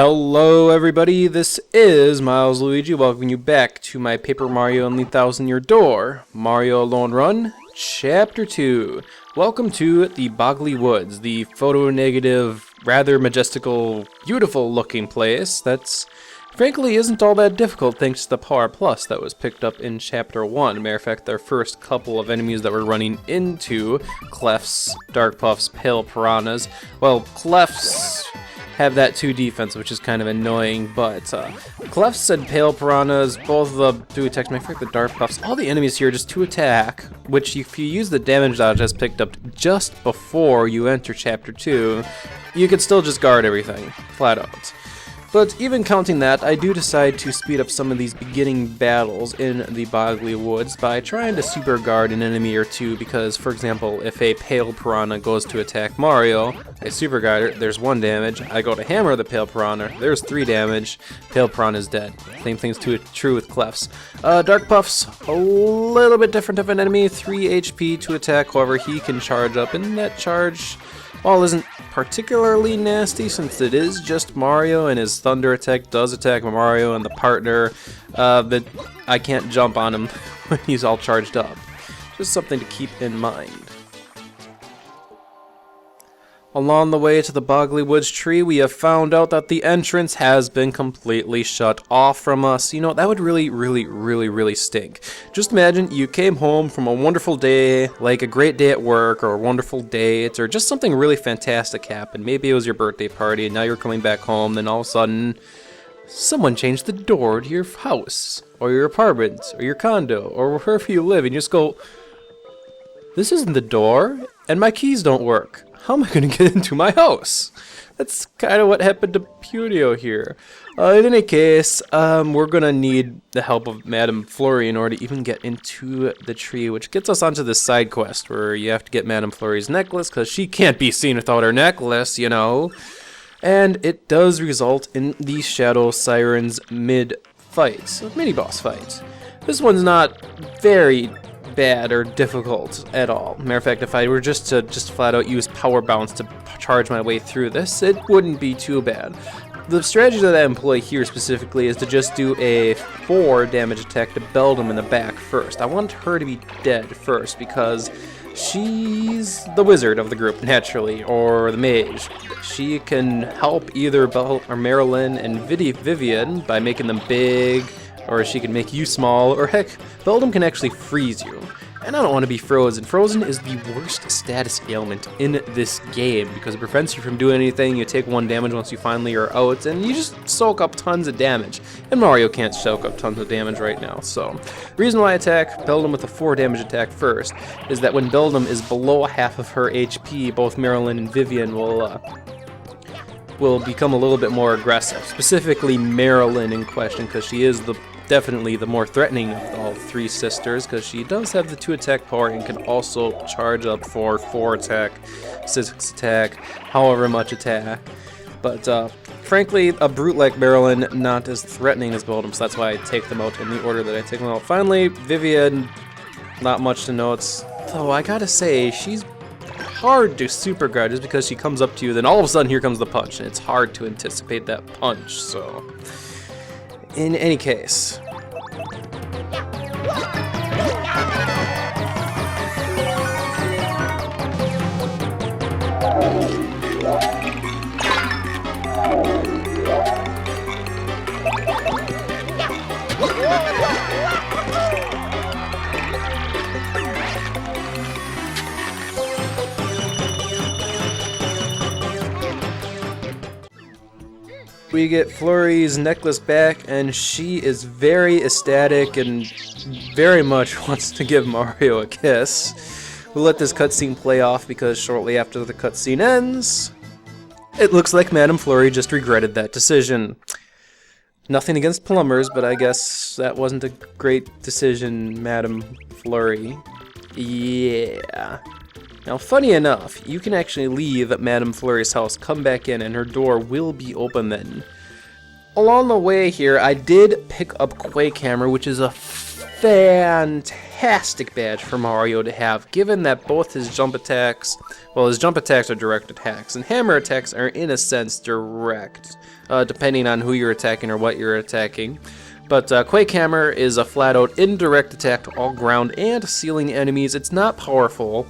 Hello everybody, this is Miles Luigi welcoming you back to my Paper Mario and the Thousand Year Door, Mario Lone Run, Chapter 2. Welcome to the Boggly Woods, the photo-negative, rather majestical, beautiful looking place that's frankly isn't all that difficult thanks to the Power Plus that was picked up in Chapter 1. Matter of fact, their first couple of enemies that we're running into, Clefs, Dark Puffs, Pale Piranhas. Well, Clefs have that 2 defense, which is kind of annoying, but Clefs and Pale Piranhas, both of them do attacks. Matter of fact, the Dark Puffs, all the enemies here just 2 attack, which if you use the damage dodge as picked up just before you enter Chapter 2, you could still just guard everything, flat out. But even counting that, I do decide to speed up some of these beginning battles in the Boggly Woods by trying to super guard an enemy or two because, for example, if a Pale Piranha goes to attack Mario, I super guard it, there's 1 damage, I go to hammer the Pale Piranha, there's 3 damage, Pale Piranha is dead. Same thing's true with Clefs. Dark Puffs, a little bit different of an enemy, 3 HP to attack, however he can charge up, and that charge, while isn't particularly nasty since it is just Mario and his thunder attack does attack Mario and the partner, that I can't jump on him when he's all charged up. Just something to keep in mind. Along the way to the Boggly Woods tree, we have found out that the entrance has been completely shut off from us. You know, that would really stink. Just imagine you came home from a wonderful day, like a great day at work, or a wonderful date, or just something really fantastic happened. Maybe it was your birthday party, and now you're coming back home, then all of a sudden, someone changed the door to your house, or your apartment, or your condo, or wherever you live, and you just go, "This isn't the door, and my keys don't work. How am I going to get into my house?" That's kind of what happened to Pudio here. In any case, we're going to need the help of Madame Flurry in order to even get into the tree, which gets us onto this side quest where you have to get Madame Flurry's necklace because she can't be seen without her necklace, you know. And it does result in the Shadow Siren's mid-fight, mini-boss fight. This one's not very bad or difficult at all. Matter of fact, if I were just to flat out use power bounce to charge my way through this, it wouldn't be too bad. The strategy that I employ here specifically is to just do a 4 damage attack to Beldum in the back first. I want her to be dead first because she's the wizard of the group, naturally, or the mage. She can help either Belle or Marilyn and Vivian by making them big, or she can make you small, or heck, Beldum can actually freeze you. And I don't want to be frozen. Frozen is the worst status ailment in this game because it prevents you from doing anything. You take 1 damage once you finally are out, and you just soak up tons of damage. And Mario can't soak up tons of damage right now. So, the reason why I attack Beldum with a 4 damage attack first is that when Beldum is below half of her HP, both Marilyn and Vivian will become a little bit more aggressive. Specifically Marilyn in question because she is definitely the more threatening of all 3 sisters because she does have the 2 attack power and can also charge up for 4 attack, 6 attack, however much attack. But frankly, a brute like Marilyn not as threatening as Beldum, so that's why I take them out in the order that I take them out. Finally, Vivian, not much to note, though I gotta say, she's hard to super guard just because she comes up to you, then all of a sudden here comes the punch, and it's hard to anticipate that punch, so in any case. We get Flurry's necklace back, and she is very ecstatic and very much wants to give Mario a kiss. We'll let this cutscene play off because shortly after the cutscene ends, it looks like Madame Flurry just regretted that decision. Nothing against plumbers, but I guess that wasn't a great decision, Madame Flurry. Yeah. Now, funny enough, you can actually leave at Madame Flurry's house, come back in, and her door will be open then. Along the way here, I did pick up Quake Hammer, which is a fantastic fantastic badge for Mario to have, given that both his jump attacks, well, his jump attacks are direct attacks, and hammer attacks are, in a sense, direct, depending on who you're attacking or what you're attacking. But Quake Hammer is a flat-out indirect attack to all ground and ceiling enemies. It's not powerful,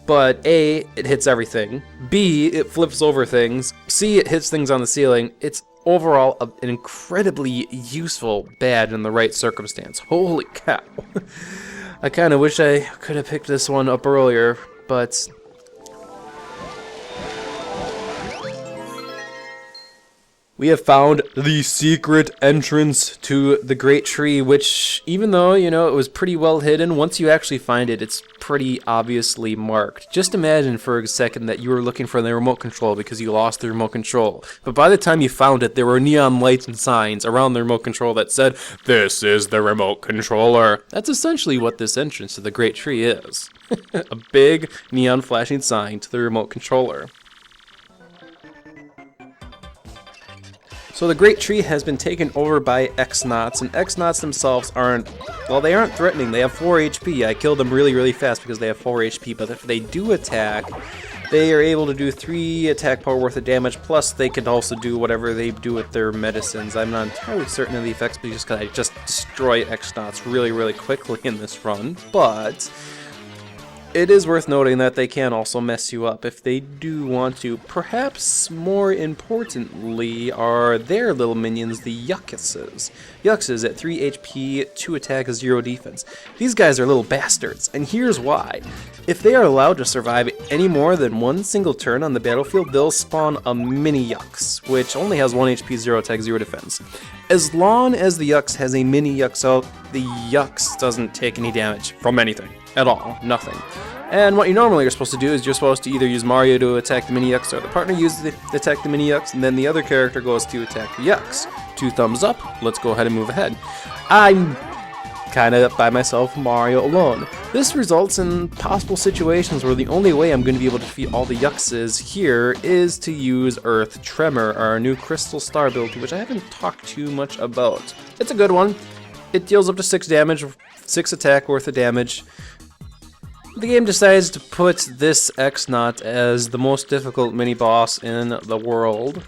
but A, it hits everything, B, it flips over things, C, it hits things on the ceiling. It's overall an incredibly useful badge in the right circumstance. Holy cow. I kind of wish I could have picked this one up earlier, but we have found the secret entrance to the Great Tree, which, even though, you know, it was pretty well hidden, once you actually find it, it's pretty obviously marked. Just imagine for a second that you were looking for the remote control because you lost the remote control. But by the time you found it, there were neon lights and signs around the remote control that said, "This is the remote controller." That's essentially what this entrance to the Great Tree is. A big neon flashing sign to the remote controller. So the Great Tree has been taken over by X-Nauts, and X-Nauts themselves aren't, well, they aren't threatening. They have 4 HP. I killed them really, really fast because they have 4 HP, but if they do attack, they are able to do 3 attack power worth of damage, plus they can also do whatever they do with their medicines. I'm not entirely certain of the effects because I just destroy X-Nauts really, really quickly in this run, but it is worth noting that they can also mess you up if they do want to. Perhaps more importantly are their little minions, the Yuxes. Yuxes at 3 HP, 2 attack, 0 defense. These guys are little bastards, and here's why. If they are allowed to survive any more than one single turn on the battlefield, they'll spawn a mini Yux, which only has 1 HP, 0 attack, 0 defense. As long as the Yux has a mini Yux out, the Yux doesn't take any damage from anything. At all. Nothing. And what you normally are supposed to do is you're supposed to either use Mario to attack the mini Yux, or the partner uses to attack the mini Yux, and then the other character goes to attack the Yux. 2 thumbs up, let's go ahead and move ahead. I'm kind of by myself, Mario alone. This results in possible situations where the only way I'm going to be able to defeat all the Yuxes here is to use Earth Tremor, our new Crystal Star ability, which I haven't talked too much about. It's a good one. It deals up to 6 damage, 6 attack worth of damage. The game decides to put this X-Naut as the most difficult mini-boss in the world.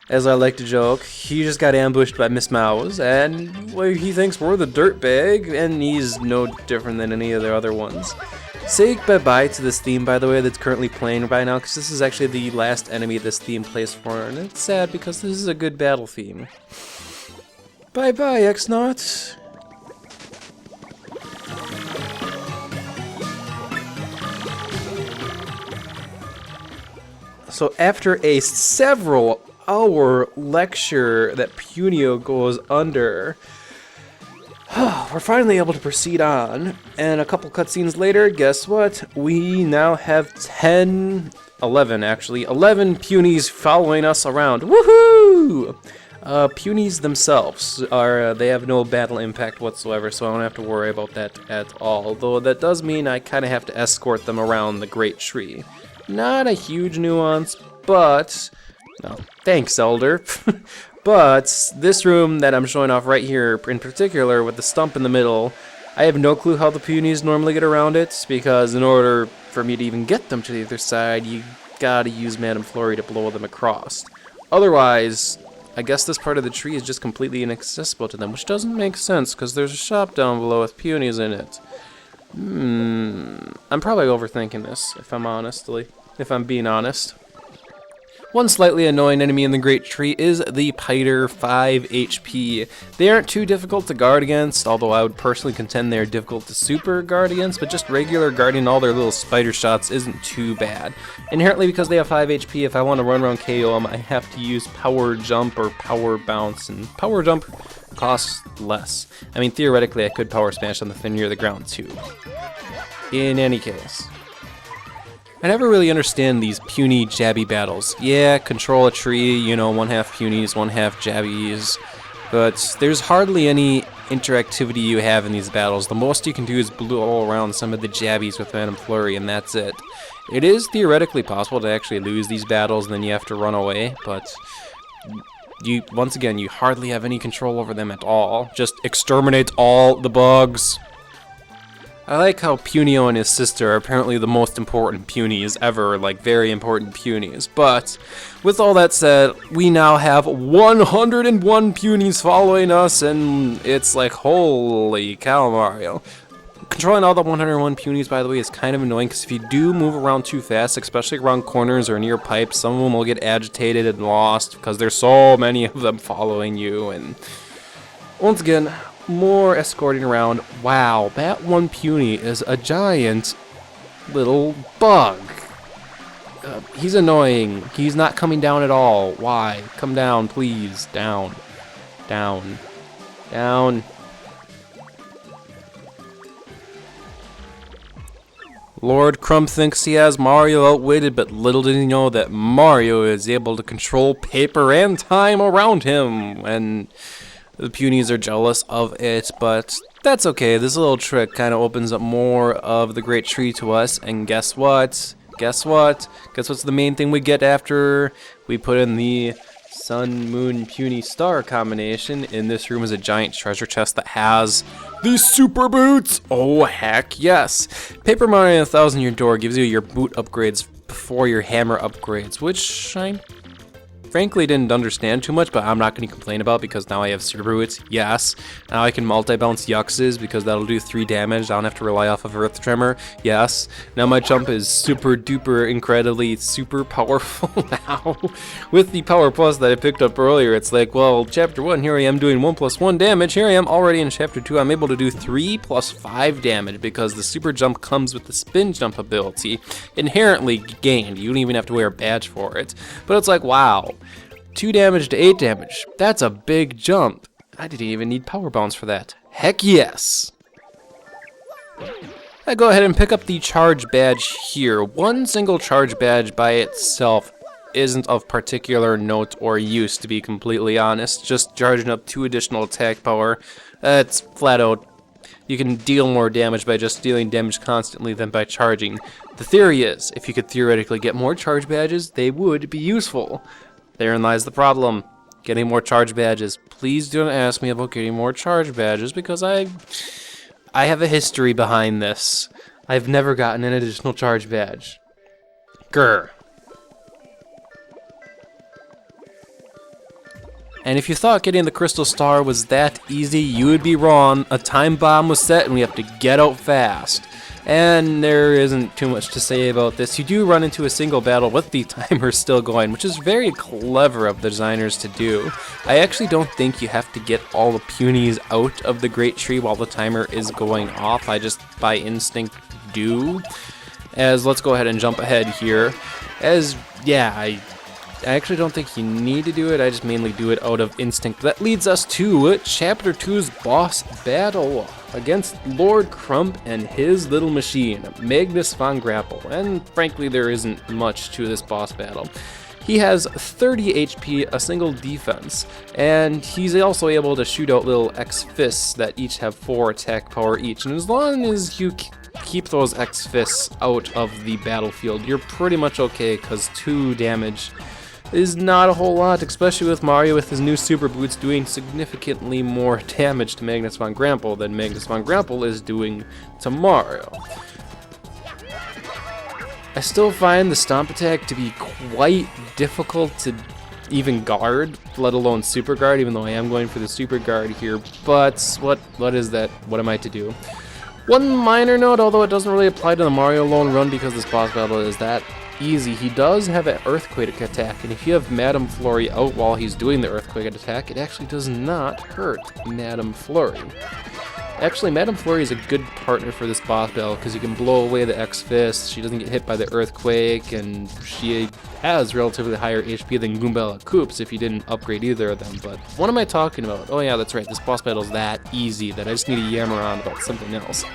As I like to joke, he just got ambushed by Miss Mouse, and well, he thinks we're the dirtbag, and he's no different than any of the other ones. Say bye-bye to this theme, by the way, that's currently playing right now, because this is actually the last enemy this theme plays for, and it's sad because this is a good battle theme. Bye-bye, X-Naut. So after a several hour lecture that Punio goes under, we're finally able to proceed on, and a couple cutscenes later, guess what? We now have 11 Punies following us around. Woohoo! Punies themselves they have no battle impact whatsoever, so I don't have to worry about that at all. Though that does mean I kind of have to escort them around the Great Tree. Not a huge nuance, but no, thanks, Elder. But this room that I'm showing off right here, in particular, with the stump in the middle, I have no clue how the Punies normally get around it, because in order for me to even get them to the other side, you gotta use Madame Flurry to blow them across. Otherwise, I guess this part of the tree is just completely inaccessible to them, which doesn't make sense, because there's a shop down below with Punies in it. I'm probably overthinking this, if I'm being honest. One slightly annoying enemy in the Great Tree is the Piter, 5 HP. They aren't too difficult to guard against, although I would personally contend they're difficult to super guard against, but just regular guarding all their little spider shots isn't too bad. Inherently, because they have 5 HP, if I want to run around KO them, I have to use Power Jump or Power Bounce, and Power Jump costs less. I mean, theoretically, I could Power Smash on the thing near the ground, too. In any case, I never really understand these puny jabby battles. Yeah, control a tree, you know, 1/2 punies, 1/2 jabbies, but there's hardly any interactivity you have in these battles. The most you can do is blow around some of the jabbies with Madame Flurry, and that's it. It is theoretically possible to actually lose these battles, and then you have to run away, but once again, you hardly have any control over them at all. Just exterminate all the bugs. I like how Punio and his sister are apparently the most important punies ever, like very important punies. But with all that said, we now have 101 punies following us, and it's like, holy cow, Mario. Controlling all the 101 punies, by the way, is kind of annoying, because if you do move around too fast, especially around corners or near pipes, some of them will get agitated and lost, because there's so many of them following you, and once again, more escorting around. Wow, that one puny is a giant little bug. He's annoying. He's not coming down at all. Why? Come down, please. Down. Down. Down. Lord Crumb thinks he has Mario outwitted, but little did he know that Mario is able to control paper and time around him, and the punies are jealous of it, but that's okay. This little trick kind of opens up more of the Great Tree to us, and guess what? Guess what? Guess what's the main thing we get after we put in the Sun, Moon, Puny, Star combination? In this room is a giant treasure chest that has these super boots! Oh, heck yes! Paper Mario 1000 Year Door gives you your boot upgrades before your hammer upgrades, which I frankly didn't understand too much, but I'm not going to complain about because now I have super boots. Yes. Now I can multi-bounce Yuxes because that'll do 3 damage. I don't have to rely off of Earth Tremor. Yes. Now my jump is super duper incredibly super powerful now. With the Power Plus that I picked up earlier, it's like, well, Chapter 1, here I am doing 1 + 1 damage. Here I am already in Chapter 2. I'm able to do 3 + 5 damage because the super jump comes with the spin jump ability. Inherently gained. You don't even have to wear a badge for it. But it's like, wow. 2 damage to 8 damage. That's a big jump. I didn't even need Power Bounce for that. Heck yes! I go ahead and pick up the charge badge here. One single charge badge by itself isn't of particular note or use, to be completely honest. Just charging up 2 additional attack power. It's flat out. You can deal more damage by just dealing damage constantly than by charging. The theory is, if you could theoretically get more charge badges, they would be useful. Therein lies the problem. Getting more charge badges. Please don't ask me about getting more charge badges because I have a history behind this. I've never gotten an additional charge badge. Grr. And if you thought getting the Crystal Star was that easy, you would be wrong. A time bomb was set and we have to get out fast. And there isn't too much to say about this. You do run into a single battle with the timer still going, which is very clever of the designers to do. I actually don't think you have to get all the punies out of the Great Tree while the timer is going off. I just, by instinct, do. As, let's go ahead and jump ahead here. As, yeah, I actually don't think you need to do it. I just mainly do it out of instinct. That leads us to Chapter 2's boss battle against Lord Crump and his little machine, Magnus von Grapple. And frankly, there isn't much to this boss battle. He has 30 HP, a single defense, and he's also able to shoot out little X-Fists that each have 4 attack power each. And as long as you keep those X-Fists out of the battlefield, you're pretty much okay, because 2 damage is not a whole lot, especially with Mario with his new super boots doing significantly more damage to Magnus von Grapple than Magnus von Grapple is doing to Mario. I still find the stomp attack to be quite difficult to even guard, let alone super guard, even though I am going for the super guard here. But what is that? What am I to do? One minor note, although it doesn't really apply to the Mario Lone Run because this boss battle is that easy, he does have an Earthquake attack, and if you have Madame Flurry out while he's doing the Earthquake attack, it actually does not hurt Madame Flurry. Actually, Madame Flurry is a good partner for this boss battle because you can blow away the X-Fist, she doesn't get hit by the Earthquake, and she has relatively higher HP than Goombella Koops if you didn't upgrade either of them. But what am I talking about? Oh yeah, that's right, this boss battle is that easy that I just need to yammer on about something else.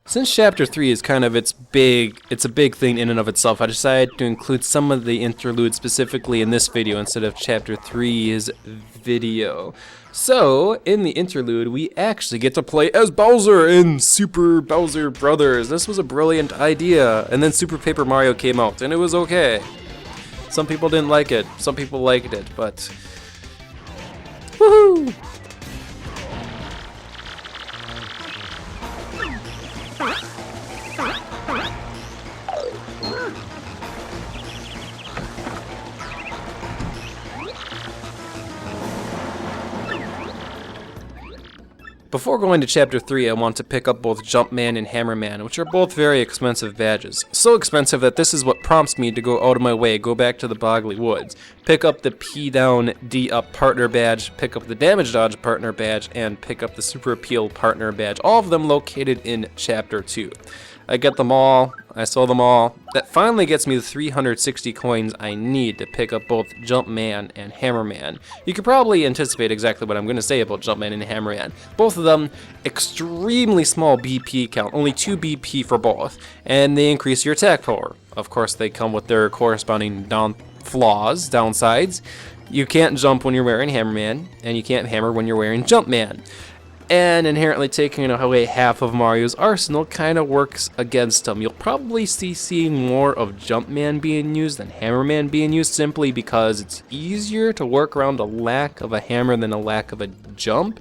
Since Chapter 3 is kind of it's a big thing in and of itself, I decided to include some of the interludes specifically in this video instead of Chapter 3's video. So, in the interlude, we actually get to play as Bowser in Super Bowser Brothers. This was a brilliant idea, and then Super Paper Mario came out, and it was okay. Some people didn't like it, some people liked it, but... woohoo! Before going to Chapter 3, I want to pick up both Jumpman and Hammerman, which are both very expensive badges. So expensive that this is what prompts me to go out of my way, go back to the Boggly Woods, pick up the P down, D up partner badge, pick up the Damage Dodge partner badge, and pick up the Super Appeal partner badge, all of them located in Chapter 2. I get them all, I sell them all. That finally gets me the 360 coins I need to pick up both Jumpman and Hammerman. You could probably anticipate exactly what I'm going to say about Jumpman and Hammerman. Both of them, extremely small BP count, only 2 BP for both, and they increase your attack power. Of course, they come with their corresponding downsides. You can't jump when you're wearing Hammerman, and you can't hammer when you're wearing Jumpman. And inherently taking away half of Mario's arsenal kind of works against him. You'll probably see seeing more of Jumpman being used than Hammerman being used simply because it's easier to work around a lack of a hammer than a lack of a jump.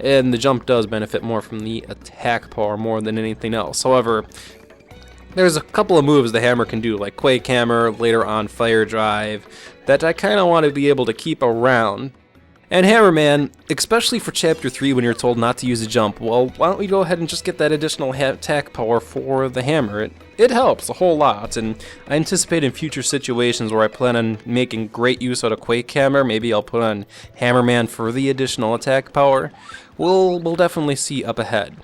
And the jump does benefit more from the attack power more than anything else. However, there's a couple of moves the hammer can do, like Quake Hammer, later on Fire Drive, that I kind of want to be able to keep around. And Hammerman, especially for Chapter 3 when you're told not to use a jump, well, why don't we go ahead and just get that additional attack power for the hammer? It helps a whole lot, and I anticipate in future situations where I plan on making great use out of Quake Hammer, maybe I'll put on Hammerman for the additional attack power. We'll definitely see up ahead.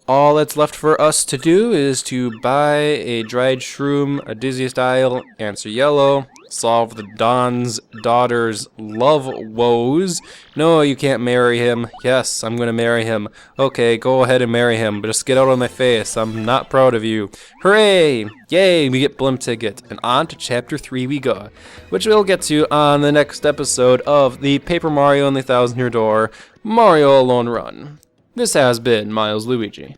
All that's left for us to do is to buy a dried shroom, a dizziest isle, answer yellow, solve the Don's daughter's love woes. No, you can't marry him. Yes, I'm gonna marry him. Okay, go ahead and marry him, but just get out of my face. I'm not proud of you. Hooray! Yay, we get Blimp Ticket. And on to Chapter 3 we go, which we'll get to on the next episode of the Paper Mario and the Thousand Year Door Mario Alone Run. This has been Miles Luigi.